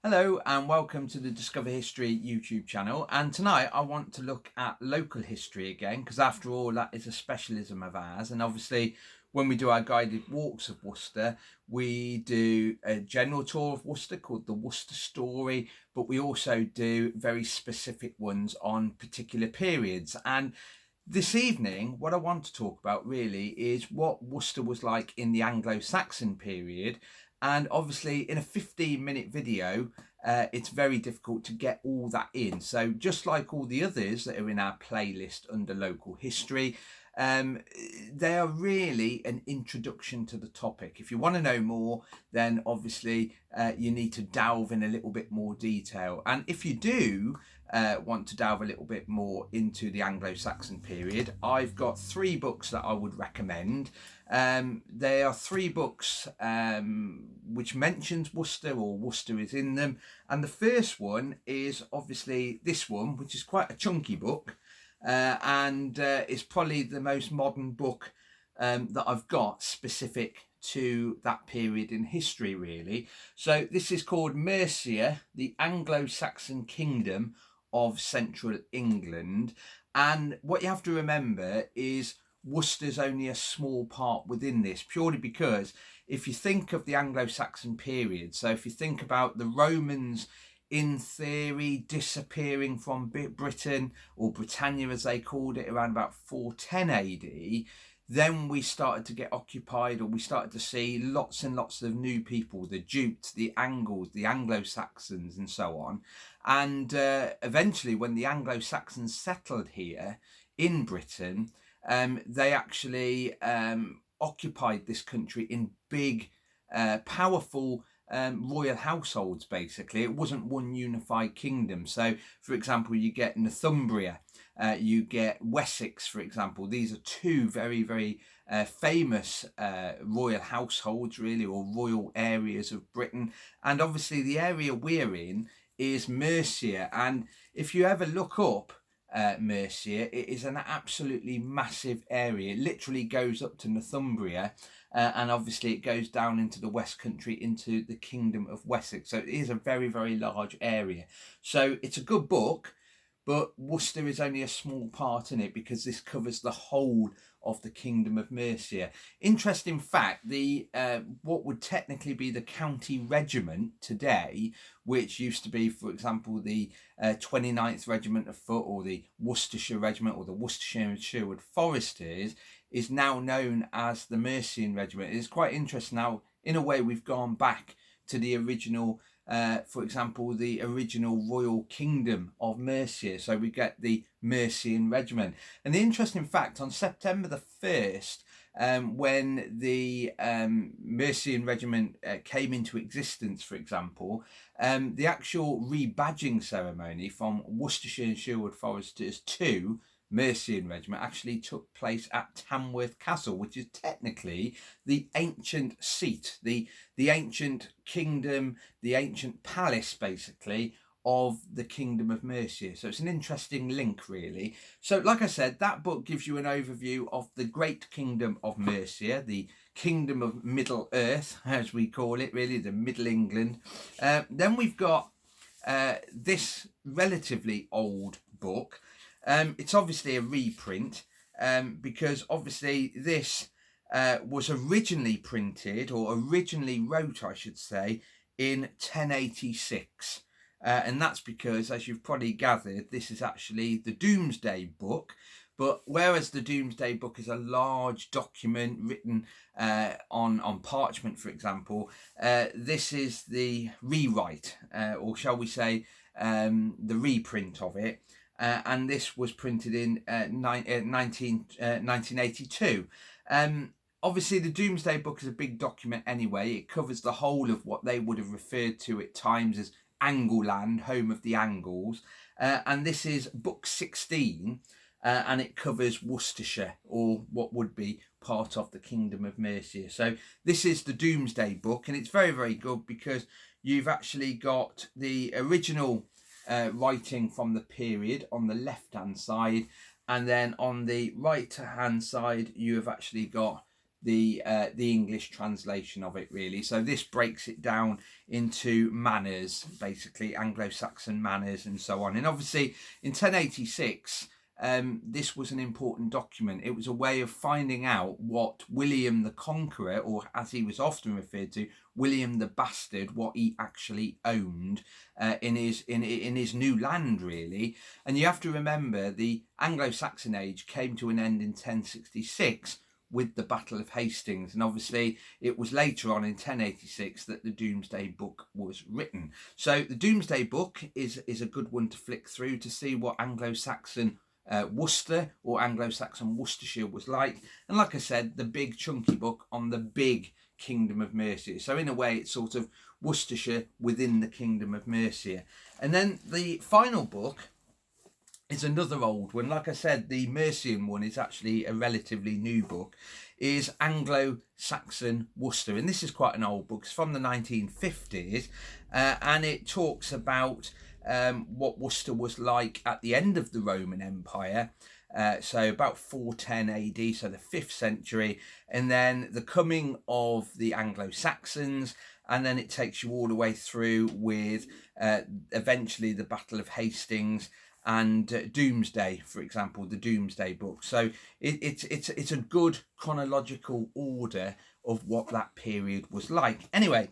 Hello and welcome to the Discover History YouTube channel, and tonight I want to look at local history again because after all that is a specialism of ours. And obviously when we do our guided walks of Worcester, we do a general tour of Worcester called the Worcester Story, but we also do very specific ones on particular periods. And this evening what I want to talk about really is what Worcester was like in the Anglo-Saxon period. And obviously in a 15-minute video it's very difficult to get all that in, so just like all the others that are in our playlist under local history, they are really an introduction to the topic. If you want to know more, then obviously you need to delve in a little bit more detail. And if you do want to delve a little bit more into the Anglo-Saxon period, I've got three books that I would recommend. They are three books which mentions Worcester, or Worcester is in them. And the first one is obviously this one, which is quite a chunky book, and it's probably the most modern book that I've got specific to that period in history really. So this is called Mercia, the Anglo-Saxon Kingdom of Central England. And what you have to remember is Worcester's only a small part within this, purely because if you think of the Anglo-Saxon period, so if you think about the Romans in theory disappearing from Britain, or Britannia as they called it, around about 410 AD, then we started to get occupied, or we started to see lots and lots of new people, the Jutes, the Angles, the Anglo-Saxons and so on. And eventually when the Anglo-Saxons settled here in Britain, they actually occupied this country in big, powerful royal households. Basically, it wasn't one unified kingdom. So for example, you get Northumbria, you get Wessex, for example. These are two very, very famous royal households really, or royal areas of Britain. And obviously the area we're in is Mercia, and if you ever look up Mercia, it is an absolutely massive area. It literally goes up to Northumbria, and obviously it goes down into the West Country, into the Kingdom of Wessex. So it is a very, very large area. So it's a good book, but Worcester is only a small part in it because this covers the whole of the Kingdom of Mercia. Interesting fact, the what would technically be the county regiment today, which used to be, for example, the 29th Regiment of Foot, or the Worcestershire Regiment, or the Worcestershire and Sherwood Foresters, is now known as the Mercian Regiment. It's quite interesting now. In a way, we've gone back to the original, for example, the original Royal Kingdom of Mercia. So we get the Mercian Regiment. And the interesting fact, on September the 1st, when the Mercian Regiment came into existence, for example, the actual rebadging ceremony from Worcestershire and Sherwood Foresters to Mercian Regiment actually took place at Tamworth Castle, which is technically the ancient seat, the ancient kingdom, the ancient palace basically of the Kingdom of Mercia. So it's an interesting link really. So like I said, that book gives you an overview of the great Kingdom of Mercia, the Kingdom of Middle Earth as we call it, really, the Middle England. Then we've got this relatively old book. It's obviously a reprint, because obviously this was originally printed, or originally wrote I should say, in 1086. And that's because, as you've probably gathered, this is actually the Doomsday Book. But whereas the Doomsday Book is a large document written on parchment, for example, this is the rewrite, or shall we say the reprint of it. And this was printed in 1982. Obviously, the Doomsday Book is a big document anyway. It covers the whole of what they would have referred to at times as Angleland, home of the Angles. And this is book 16, and it covers Worcestershire, or what would be part of the Kingdom of Mercia. So this is the Doomsday Book, and it's very, very good because you've actually got the original writing from the period on the left hand side, and then on the right hand side you have actually got the English translation of it, really. So this breaks it down into manners, basically Anglo-Saxon manners and so on. And obviously in 1086 this was an important document. It was a way of finding out what William the Conqueror, or as he was often referred to, William the Bastard, what he actually owned in his new land, really. And you have to remember the Anglo-Saxon age came to an end in 1066 with the Battle of Hastings, and obviously it was later on in 1086 that the Doomsday Book was written. So the Doomsday Book is a good one to flick through to see what Anglo-Saxon Worcester or Anglo-Saxon Worcestershire was like. And like I said, the big chunky book on the big Kingdom of Mercia. So in a way it's sort of Worcestershire within the Kingdom of Mercia. And then the final book is another old one. Like I said, the Mercian one is actually a relatively new book, is Anglo-Saxon Worcester. And this is quite an old book. It's from the 1950s and it talks about what Worcester was like at the end of the Roman Empire. So about 410 AD, so the 5th century, and then the coming of the Anglo-Saxons, and then it takes you all the way through with eventually the Battle of Hastings and Doomsday, for example, the Doomsday Book. So it's a good chronological order of what that period was like. Anyway,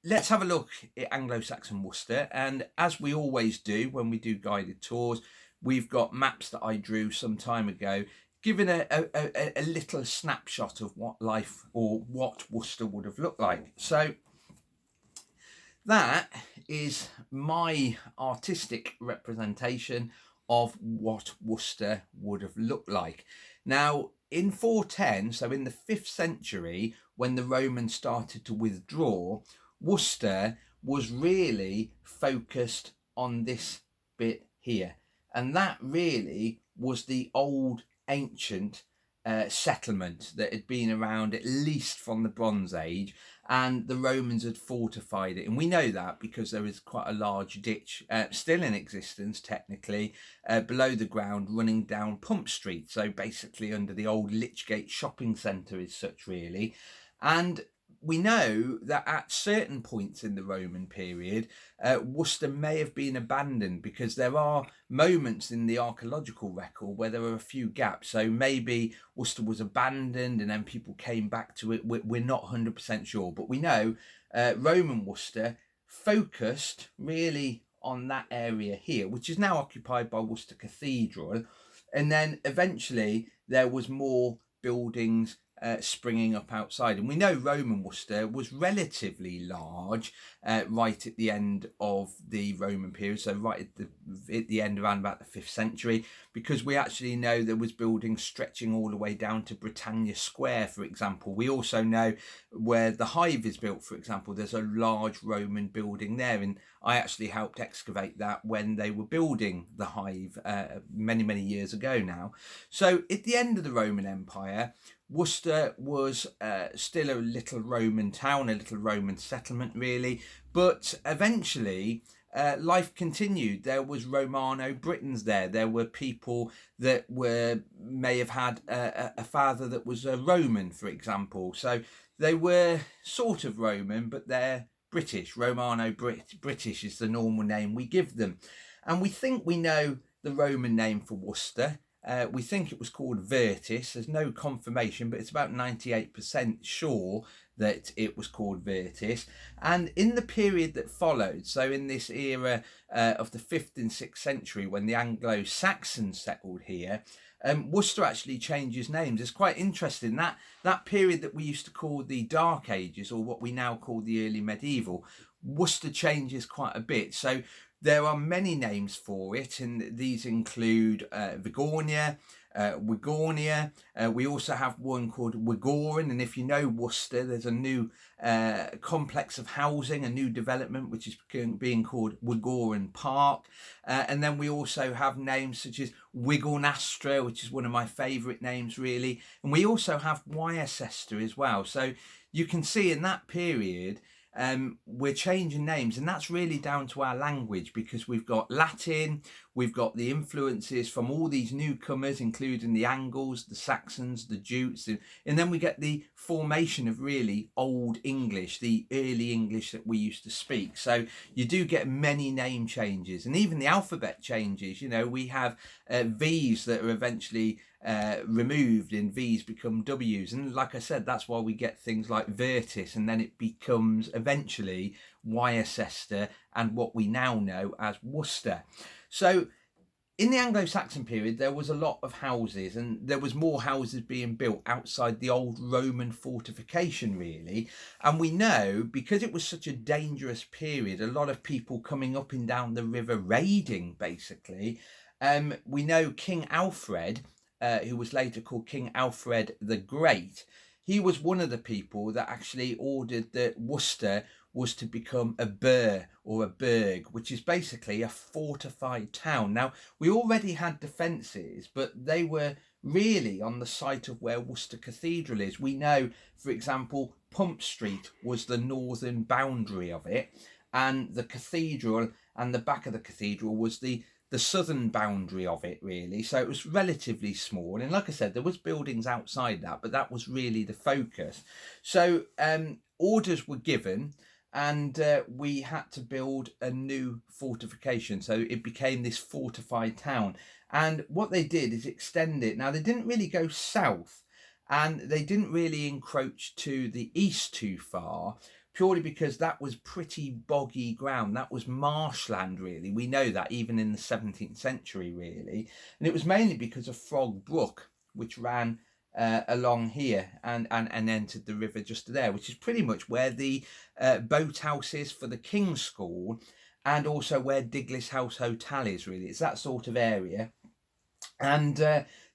let's have a look at Anglo-Saxon Worcester, and as we always do when we do guided tours, we've got maps that I drew some time ago, giving a little snapshot of what life or what Worcester would have looked like. So that is my artistic representation of what Worcester would have looked like. Now, in 410, so in the 5th century, when the Romans started to withdraw, Worcester was really focused on this bit here. And that really was the old ancient settlement that had been around at least from the Bronze Age, and the Romans had fortified it. And we know that because there is quite a large ditch still in existence technically below the ground running down Pump Street, so basically under the old Lichgate shopping centre as such, really. And we know that at certain points in the Roman period, Worcester may have been abandoned, because there are moments in the archaeological record where there are a few gaps. So maybe Worcester was abandoned and then people came back to it. We're not 100% sure, but we know Roman Worcester focused really on that area here, which is now occupied by Worcester Cathedral. And then eventually there was more buildings springing up outside. And we know Roman Worcester was relatively large right at the end of the Roman period, so right at the end around about the 5th century, because we actually know there was buildings stretching all the way down to Britannia Square, for example. We also know where the Hive is built, for example, there's a large Roman building there, and I actually helped excavate that when they were building the Hive many years ago now. So at the end of the Roman Empire, Worcester was still a little Roman town, a little Roman settlement really, but eventually life continued. There was Romano Britons there. There were people that may have had a father that was a Roman, for example. So they were sort of Roman, but they're British. Romano British is the normal name we give them. And we think we know the Roman name for Worcester. We think it was called Virtus. There's no confirmation, but it's about 98% sure that it was called Virtus. And in the period that followed, so in this era of the 5th and 6th century, when the Anglo-Saxons settled here, Worcester actually changes names. It's quite interesting that period that we used to call the Dark Ages, or what we now call the early medieval, Worcester changes quite a bit. So there are many names for it, and these include Vigornia, Wigornia. We also have one called Wigoran, and if you know Worcester, there's a new complex of housing, a new development, which is being called Wigoran Park. And then we also have names such as Wigornastra, which is one of my favourite names, really. And we also have Worcester as well. So you can see in that period, we're changing names, and that's really down to our language, because we've got Latin, we've got the influences from all these newcomers, including the Angles, the Saxons, the Jutes, and then we get the formation of really Old English, the early English that we used to speak. So you do get many name changes, and even the alphabet changes. You know, we have V's that are eventually removed, and V's become W's, and like I said, that's why we get things like Vertis, and then it becomes eventually Worcester and what we now know as Worcester. So in the Anglo-Saxon period, there was a lot of houses, and there was more houses being built outside the old Roman fortification, really. And we know, because it was such a dangerous period, a lot of people coming up and down the river raiding, basically. We know King Alfred, who was later called King Alfred the Great, he was one of the people that actually ordered that Worcester was to become a burh or a burg, which is basically a fortified town. Now, we already had defences, but they were really on the site of where Worcester Cathedral is. We know, for example, Pump Street was the northern boundary of it, and the cathedral and the back of the cathedral was the southern boundary of it, really. So it was relatively small, and like I said, there was buildings outside that, but that was really the focus. So orders were given, and we had to build a new fortification, so it became this fortified town. And what they did is extend it. Now, they didn't really go south, and they didn't really encroach to the east too far, purely because that was pretty boggy ground. That was marshland, really. We know that even in the 17th century, really. And it was mainly because of Frog Brook, which ran along here and entered the river just there, which is pretty much where the boathouse is for the King's School, and also where Diglis House Hotel is, really. It's that sort of area. And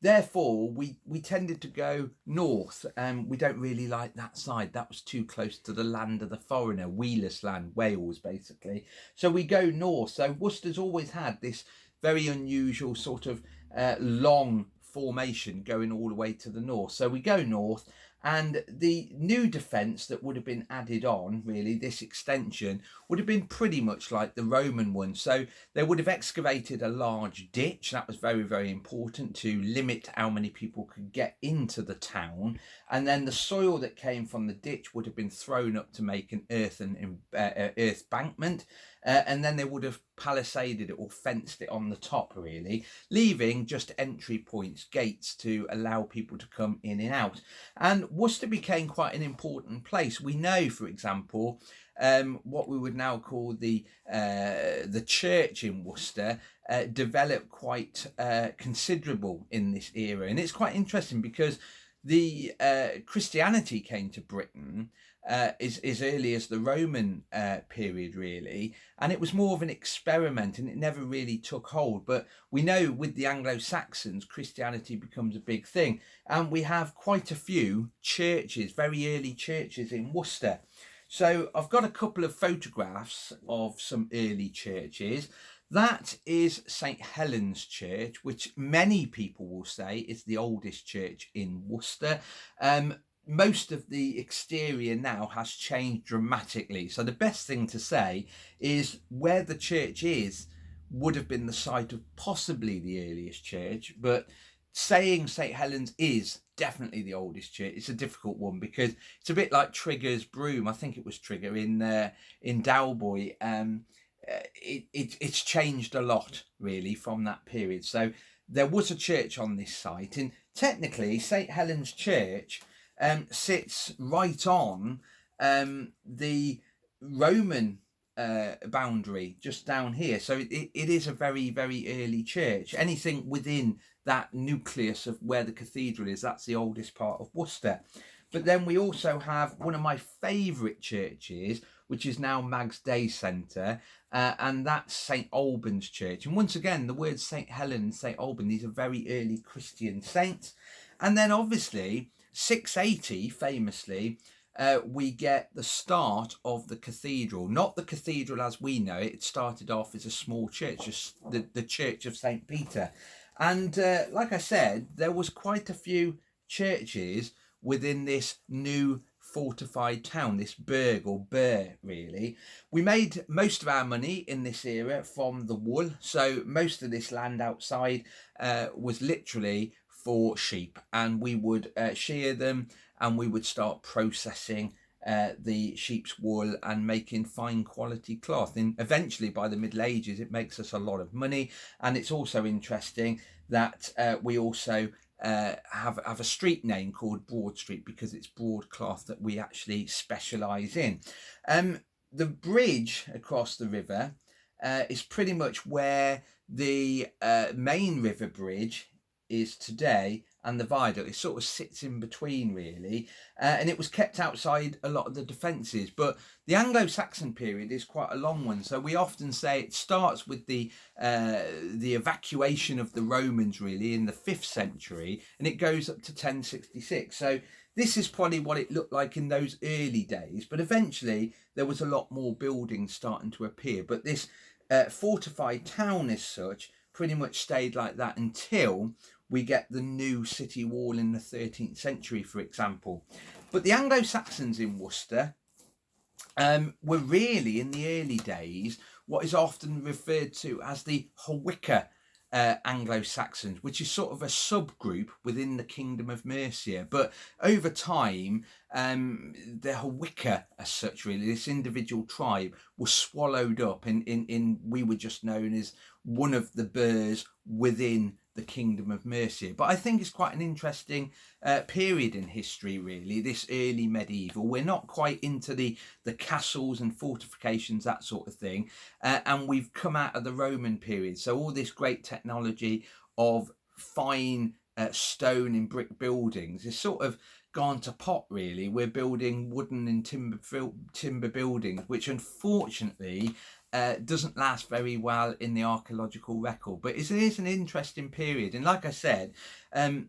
therefore, we tended to go north, and we don't really like that side. That was too close to the land of the foreigner, Wheelers land, Wales, basically. So we go north. So Worcester's always had this very unusual sort of long formation going all the way to the north. So we go north, and the new defence that would have been added on, really, this extension, would have been pretty much like the Roman one. So they would have excavated a large ditch. That was very, very important to limit how many people could get into the town. And then the soil that came from the ditch would have been thrown up to make an earth bankment. And then they would have palisaded it or fenced it on the top, really, leaving just entry points, gates, to allow people to come in and out. And Worcester became quite an important place. We know, for example, what we would now call the church in Worcester developed quite considerable in this era. And it's quite interesting because the Christianity came to Britain as early as the Roman period, really, and it was more of an experiment, and it never really took hold. But we know with the Anglo-Saxons, Christianity becomes a big thing, and we have quite a few churches, very early churches in Worcester. So I've got a couple of photographs of some early churches. That is St Helen's Church, which many people will say is the oldest church in Worcester. Most of the exterior now has changed dramatically. So the best thing to say is where the church is would have been the site of possibly the earliest church, but saying St Helen's is definitely the oldest church, it's a difficult one, because it's a bit like Trigger's Broom. I think it was Trigger in Dalboy. It's changed a lot, really, from that period. So there was a church on this site, and technically St Helen's Church sits right on the Roman boundary, just down here. So it is a very, very early church. Anything within that nucleus of where the cathedral is, that's the oldest part of Worcester. But then we also have one of my favourite churches, which is now Mag's Day Centre, and that's St Alban's Church. And once again, the words St Helen and St Alban, these are very early Christian saints. And then obviously 680, famously, we get the start of the cathedral. Not the cathedral as we know it. It started off as a small church, just the Church of St Peter. And like I said, there was quite a few churches within this new fortified town, this burg or burh really. We made most of our money in this era from the wool, so most of this land outside was literally for sheep, and we would shear them and we would start processing the sheep's wool and making fine quality cloth. And eventually by the Middle Ages it makes us a lot of money. And it's also interesting that we also have a street name called Broad Street, because it's broadcloth that we actually specialise in. The bridge across the river is pretty much where the main river bridge is today, and the viaduct, it sort of sits in between really, and it was kept outside a lot of the defences. But the Anglo-Saxon period is quite a long one, so we often say it starts with the evacuation of the Romans really in the 5th century, and it goes up to 1066. So this is probably what it looked like in those early days, but eventually there was a lot more buildings starting to appear. But this fortified town as such pretty much stayed like that until we get the new city wall in the 13th century, for example. But the Anglo-Saxons in Worcester were really, in the early days, what is often referred to as the Hawicker Anglo-Saxons, which is sort of a subgroup within the kingdom of Mercia. But over time, the Hawicker as such, really, this individual tribe, was swallowed up in we were just known as one of the burhs within the kingdom of Mercia. But I think it's quite an interesting period in history really, this early medieval. We're not quite into the castles and fortifications, that sort of thing, and we've come out of the Roman period, so all this great technology of fine stone and brick buildings is sort of gone to pot really. We're building wooden and timber buildings, which unfortunately doesn't last very well in the archaeological record. But it is an interesting period, and like I said,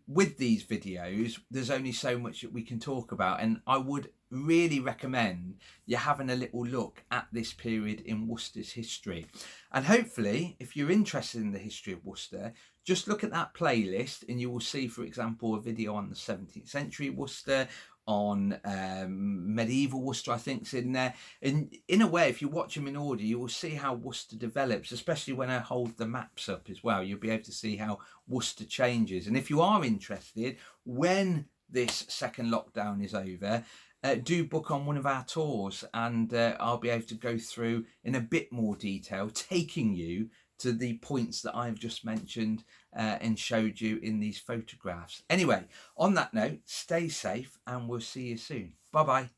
with these videos there's only so much that we can talk about, and I would really recommend you having a little look at this period in Worcester's history. And hopefully, if you're interested in the history of Worcester, just look at that playlist and you will see, for example, a video on the 17th century Worcester, on medieval Worcester, I think's in there. And in a way, if you watch them in order, you will see how Worcester develops, especially when I hold the maps up as well. You'll be able to see how Worcester changes. And if you are interested, when this second lockdown is over, do book on one of our tours, and I'll be able to go through in a bit more detail, taking you to the points that I've just mentioned and showed you in these photographs. Anyway, on that note, stay safe and we'll see you soon. Bye bye.